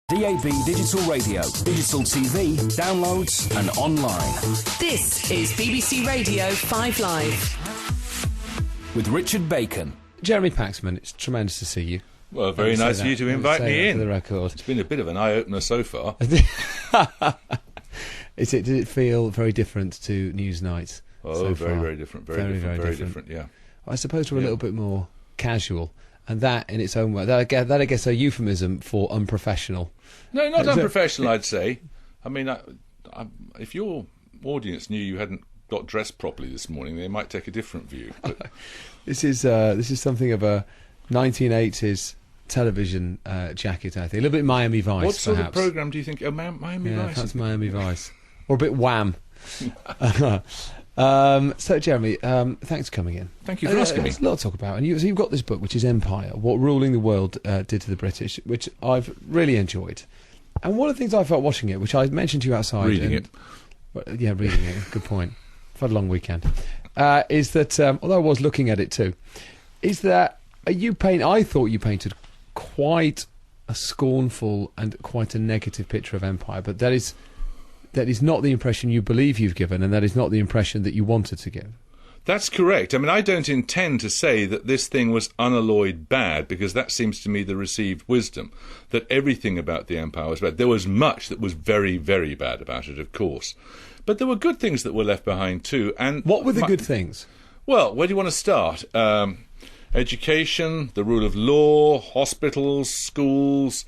DAB Digital Radio, digital TV, downloads and online. This is BBC Radio 5 Live. With Richard Bacon. Jeremy Paxman, it's tremendous to see you. Well, very nice of you to invite me in. For the record. It's been a bit of an eye-opener so far. Did it feel very different to Newsnight? Oh, very different. Very different, yeah. I suppose we're a little bit more casual, and that in its own way, that I guess a euphemism for unprofessional. No, not unprofessional, I'd say. I mean, if your audience knew you hadn't got dressed properly this morning, they might take a different view. But This is something of a 1980s television jacket, I think. A little bit Miami Vice, what sort perhaps. of programme do you think? Oh, Miami Vice? That's Miami Vice. Or a bit Wham. So, Jeremy, thanks for coming in. Thank you for asking me. There's a lot to talk about. And you've got this book, which is Empire, What Ruling the World Did to the British, which I've really enjoyed. And one of the things I felt watching it, which I mentioned to you outside... Reading it. Yeah, reading it. Good point. I've had a long weekend. Is that, although I was looking at it too, is that I thought you painted quite a scornful and quite a negative picture of Empire, but that is not the impression you believe you've given, and that is not the impression that you wanted to give. That's correct. I mean, I don't intend to say that this thing was unalloyed bad, because that seems to me the received wisdom, that everything about the Empire was bad. There was much that was very, very bad about it, of course. But there were good things that were left behind too. And what were the good things? Well, where do you want to start? Education, the rule of law, hospitals, schools...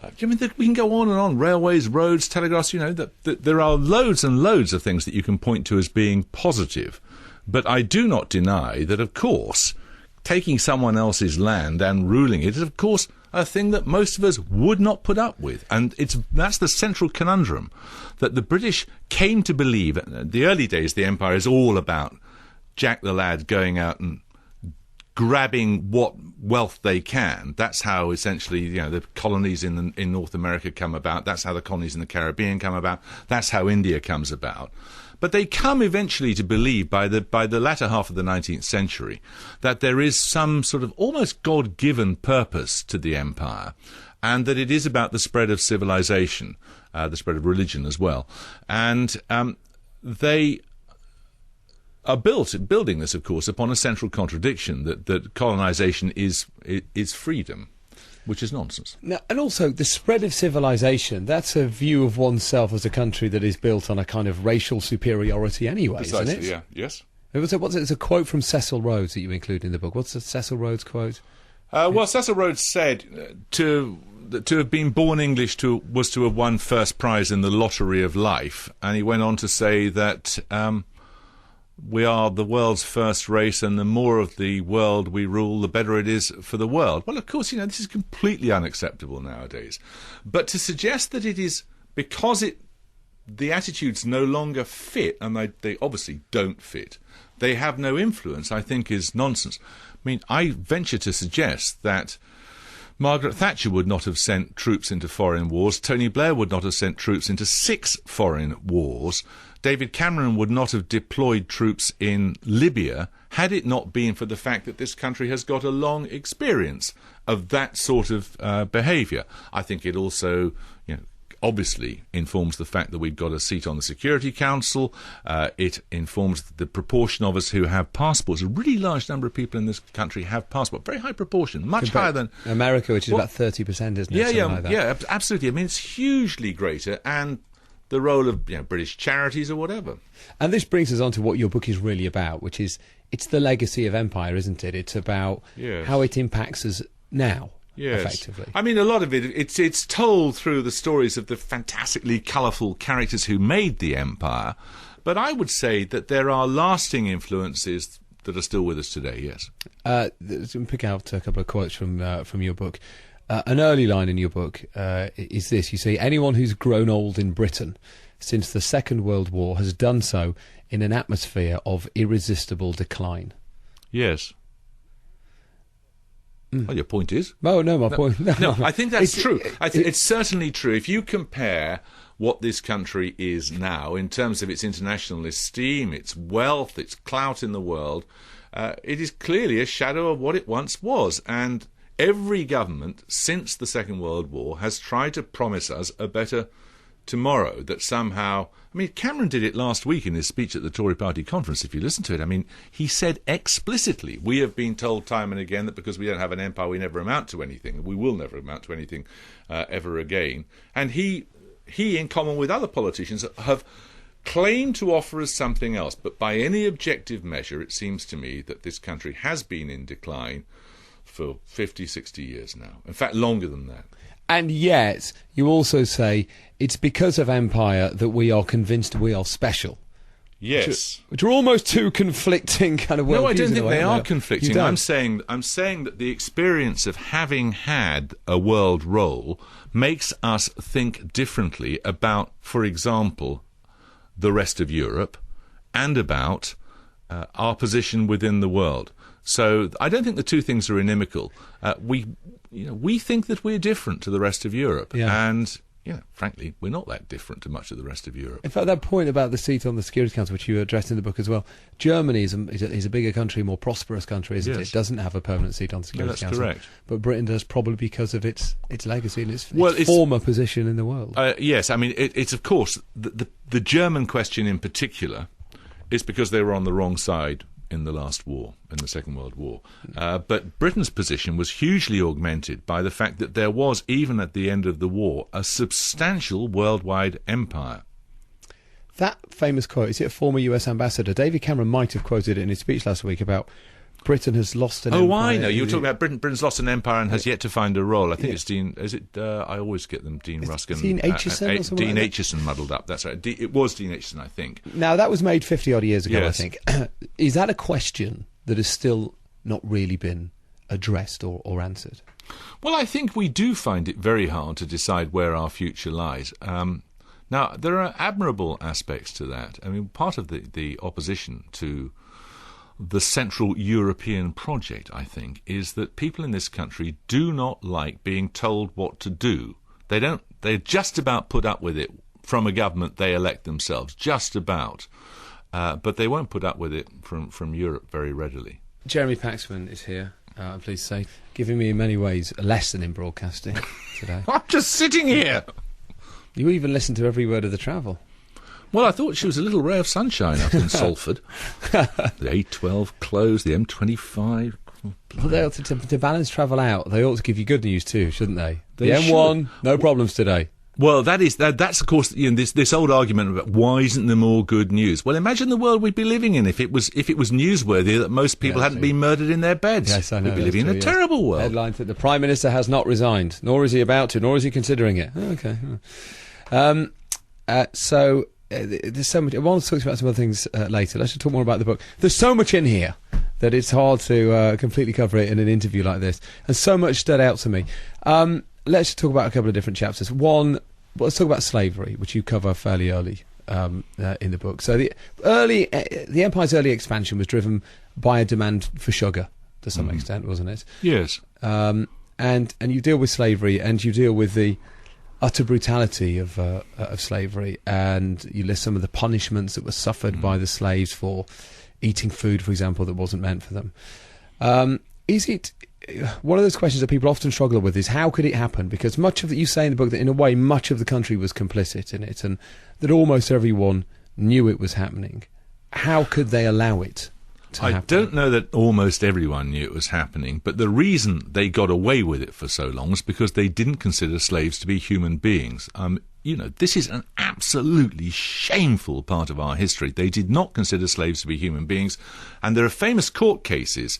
I mean, we can go on and on. Railways, roads, telegraphs, that there are loads and loads of things that you can point to as being positive. But I do not deny that, of course, taking someone else's land and ruling it is, of course, a thing that most of us would not put up with. And that's the central conundrum, that the British came to believe. In the early days, the Empire is all about Jack the Lad going out and grabbing what wealth they can. That's how essentially the colonies in North America come about. That's how the colonies in the Caribbean come about. That's how India comes about. But they come eventually to believe by the latter half of the 19th century that there is some sort of almost God-given purpose to the empire, and that it is about the spread of civilization, the spread of religion as well. And they are building this, of course, upon a central contradiction that colonization is freedom, which is nonsense. Now, and also, the spread of civilization, that's a view of oneself as a country that is built on a kind of racial superiority anyway, Precisely, isn't it? Yeah, yes. It's a quote from Cecil Rhodes that you include in the book. What's the Cecil Rhodes quote? Well, Cecil Rhodes said to have been born English was to have won first prize in the lottery of life, and he went on to say that... we are the world's first race, and the more of the world we rule, the better it is for the world. Well, of course, this is completely unacceptable nowadays. But to suggest that it is because the attitudes no longer fit, and they obviously don't fit, they have no influence, I think is nonsense. I mean, I venture to suggest that Margaret Thatcher would not have sent troops into foreign wars. Tony Blair would not have sent troops into 6 foreign wars. David Cameron would not have deployed troops in Libya had it not been for the fact that this country has got a long experience of that sort of behaviour. I think it also, obviously informs the fact that we've got a seat on the Security Council. It informs the proportion of us who have passports. A really large number of people in this country have passports. Very high proportion, much higher than America, which is about 30%, isn't it? Yeah, absolutely. I mean, it's hugely greater, and the role of British charities or whatever. And this brings us on to what your book is really about, which is it's the legacy of empire, isn't it? It's about how it impacts us now. Yes. Effectively. I mean, a lot of it's told through the stories of the fantastically colourful characters who made the empire, but I would say that there are lasting influences that are still with us today, yes. Pick out a couple of quotes from your book. An early line in your book is this. You say, anyone who's grown old in Britain since the Second World War has done so in an atmosphere of irresistible decline. Yes. Well, your point is? Oh, no, my point... No, I think that's true. It's certainly true. If you compare what this country is now in terms of its international esteem, its wealth, its clout in the world, it is clearly a shadow of what it once was. And every government since the Second World War has tried to promise us a better tomorrow, that somehow... I mean, Cameron did it last week in his speech at the Tory party conference, if you listen to it. I mean, he said explicitly, we have been told time and again that because we don't have an empire, we never amount to anything. We will never amount to anything ever again. And he, in common with other politicians, have claimed to offer us something else. But by any objective measure, it seems to me that this country has been in decline for 50, 60 years now. In fact, longer than that. And yet, you also say it's because of empire that we are convinced we are special. Yes. Which are almost two conflicting kind of worldviews. No, I don't think they are You conflicting. don't? I'm saying that the experience of having had a world role makes us think differently about, for example, the rest of Europe and about our position within the world. So I don't think the two things are inimical. We think that we're different to the rest of Europe, and frankly, we're not that different to much of the rest of Europe. In fact, that point about the seat on the Security Council, which you addressed in the book as well, Germany is a bigger country, more prosperous country, isn't it? It doesn't have a permanent seat on the Security Council. That's correct. But Britain does, probably because of its legacy and its it's former position in the world. Yes, I mean, it's of course, the German question in particular is because they were on the wrong side in the last war, in the Second World War. But Britain's position was hugely augmented by the fact that there was, even at the end of the war, a substantial worldwide empire. That famous quote, is it a former US ambassador? David Cameron might have quoted it in his speech last week about Britain has lost an empire. Oh, I know. You were talking about Britain's lost an empire and has yet to find a role. I think it's Dean... Is it... I always get them, Dean Ruskin. Dean Aitchison or something Dean like that? Aitchison muddled up, that's right. It was Dean Aitchison, I think. Now, that was made 50-odd years ago, Yes. I think. Is that a question that has still not really been addressed or answered? Well, I think we do find it very hard to decide where our future lies. Now, there are admirable aspects to that. I mean, part of the opposition to the Central European project, I think, is that people in this country do not like being told what to do. They're just about put up with it from a government they elect themselves, just about. But they won't put up with it from Europe very readily. Jeremy Paxman is here, I'm pleased to say, giving me in many ways a lesson in broadcasting today. I'm just sitting here! You even listen to every word of the travel. Well, I thought she was a little ray of sunshine up in Salford. The A12 closed, the M25... Well, they ought to balance travel out. They ought to give you good news too, shouldn't they? They the M1, no problems today. Well, that's of course this old argument about why isn't there more good news? Well, imagine the world we'd be living in if it was newsworthy that most people hadn't been murdered in their beds. Yes, I know. We'd be living in a terrible world. Headlines that the Prime Minister has not resigned, nor is he about to, nor is he considering it. Okay. There's so much. I want to talk about some other things later. Let's just talk more about the book. There's so much in here that it's hard to completely cover it in an interview like this, and so much stood out to me. Let's just talk about a couple of different chapters. One, let's talk about slavery, which you cover fairly early in the book. So the empire's early expansion was driven by a demand for sugar to some extent, wasn't it? Yes. And you deal with slavery, and you deal with the utter brutality of slavery, and you list some of the punishments that were suffered by the slaves for eating food, for example, that wasn't meant for them. Is it one of those questions that people often struggle with? Is how could it happen? Because much of it, you say in the book that in a way much of the country was complicit in it, and that almost everyone knew it was happening. How could they allow it to happen? I don't know that almost everyone knew it was happening, but the reason they got away with it for so long was because they didn't consider slaves to be human beings. This is an absolutely shameful part of our history. They did not consider slaves to be human beings, and there are famous court cases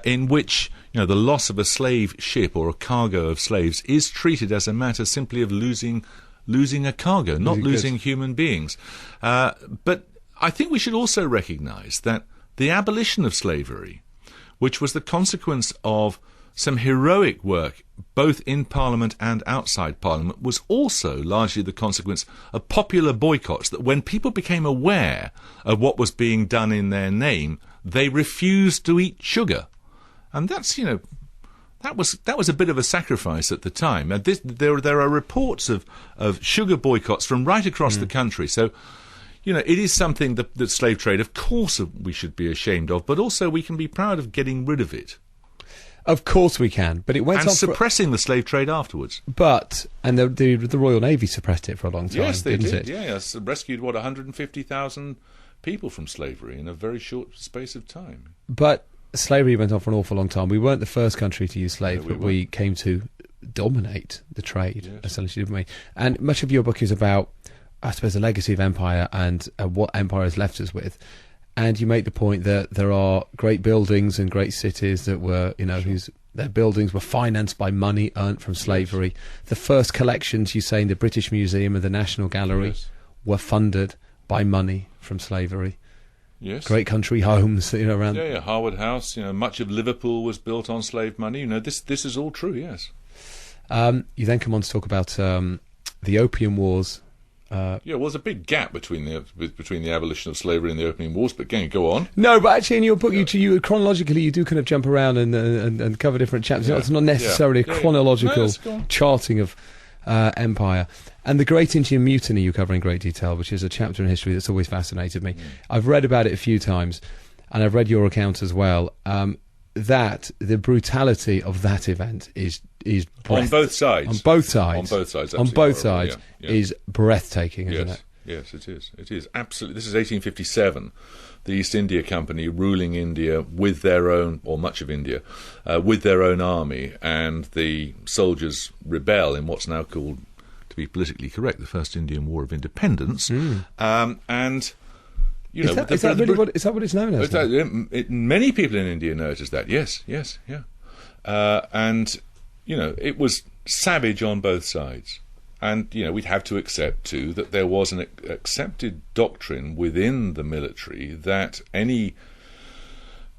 in which the loss of a slave ship or a cargo of slaves is treated as a matter simply of losing a cargo, not losing human beings. But I think we should also recognise that the abolition of slavery, which was the consequence of some heroic work both in Parliament and outside Parliament, was also largely the consequence of popular boycotts, that when people became aware of what was being done in their name, they refused to eat sugar. And that's, that was a bit of a sacrifice at the time. And there are reports of sugar boycotts from right across the country. So, it is something that slave trade, of course, we should be ashamed of, but also we can be proud of getting rid of it. Of course we can, but it went and on suppressing the slave trade afterwards. The Royal Navy suppressed it for a long time. Yes, they didn't did. It? Yes, rescued 150,000 people from slavery in a very short space of time. But slavery went on for an awful long time. We weren't the first country to use slaves, but we came to dominate the trade, essentially, didn't we? And much of your book is about, I suppose, the legacy of empire and what empire has left us with. And you make the point that there are great buildings and great cities that were, their buildings were financed by money earned from slavery. The first collections, you say, in the British Museum and the National Gallery were funded by money from slavery. Yes. Great country homes, around. Yeah, Harwood House. Much of Liverpool was built on slave money. This is all true. Yes. You then come on to talk about the Opium Wars. There's a big gap between the abolition of slavery and the Opium Wars. But again, go on. No, but actually, in your book, you chronologically you do kind of jump around and cover different chapters. It's not necessarily a chronological charting of empire. And the Great Indian Mutiny you cover in great detail, which is a chapter in history that's always fascinated me. I've read about it a few times, and I've read your account as well. That the brutality of that event is on both sides. Is breathtaking, isn't it? Yes, it is. It is absolutely. This is 1857. The East India Company ruling India with their own, or much of India, with their own army, and the soldiers rebel in what's now called, to be politically correct, the First Indian War of Independence, and. Is that what it's known as? Many people in India know it as that. Yes, yeah. And it was savage on both sides, and we'd have to accept too that there was an accepted doctrine within the military that any,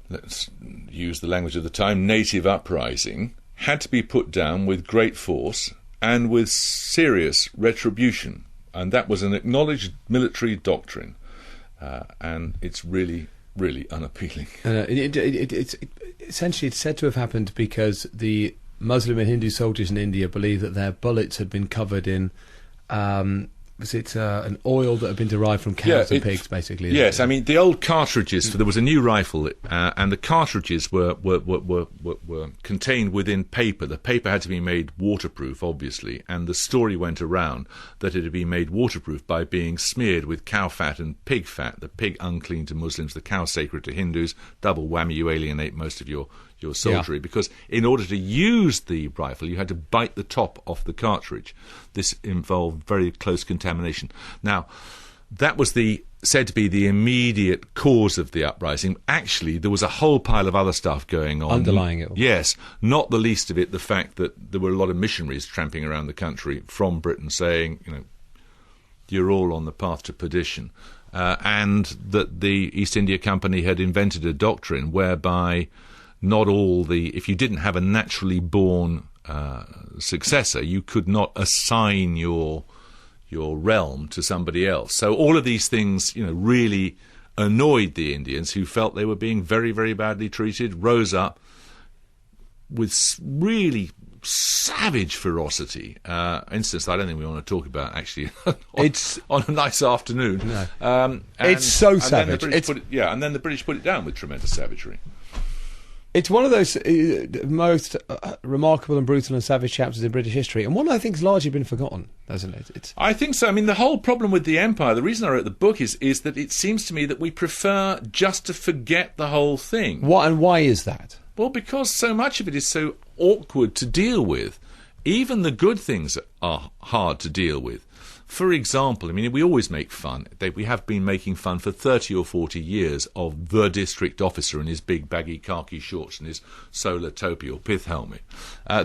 let's use the language of the time, native uprising had to be put down with great force and with serious retribution, and that was an acknowledged military doctrine. And it's really, really unappealing. It's essentially it's said to have happened because the Muslim and Hindu soldiers in India believed that their bullets had been covered in an oil that had been derived from cows and pigs, basically? Yes, I mean the old cartridges. There was a new rifle, and the cartridges were contained within paper. The paper had to be made waterproof, obviously, and the story went around that it had been made waterproof by being smeared with cow fat and pig fat. The pig unclean to Muslims, the cow sacred to Hindus. Double whammy, you alienate most of your soldiery, because in order to use the rifle you had to bite the top off the cartridge. This involved very close contamination. Now, that was said to be the immediate cause of the uprising. Actually, there was a whole pile of other stuff going on. Underlying it all. Yes, not the least of it the fact that there were a lot of missionaries tramping around the country from Britain saying, you're all on the path to perdition. And that the East India Company had invented a doctrine whereby if you didn't have a naturally born successor, you could not assign your realm to somebody else. So all of these things, really annoyed the Indians, who felt they were being very, very badly treated, rose up with really savage ferocity. Instance I don't think we want to talk about, actually, on a nice afternoon. No. It's so savage. And then the British put it down with tremendous savagery. It's one of those most remarkable and brutal and savage chapters in British history, and one I think has largely been forgotten, hasn't it? I think so. I mean, the whole problem with the Empire, the reason I wrote the book is that it seems to me that we prefer just to forget the whole thing. Why is that? Well, because so much of it is so awkward to deal with. Even the good things are hard to deal with. For example, I mean, we always make fun. We have been making fun for 30 or 40 years of the district officer in his big baggy khaki shorts and his solar topi or pith helmet.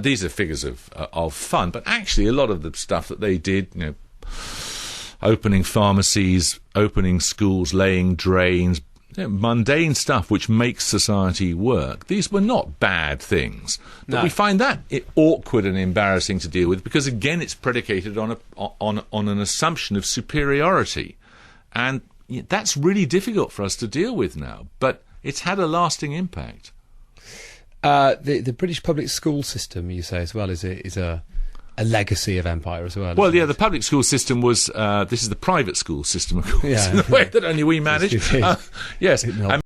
These are figures of fun, but actually a lot of the stuff that they did, opening pharmacies, opening schools, laying drains, mundane stuff which makes society work. These were not bad things. But we find that awkward and embarrassing to deal with because, again, it's predicated on an assumption of superiority. And that's really difficult for us to deal with now. But it's had a lasting impact. The British public school system, you say, as well, is a legacy of empire as well. Well, the public school system was... this is the private school system, of course, in a way that only we manage. Yes.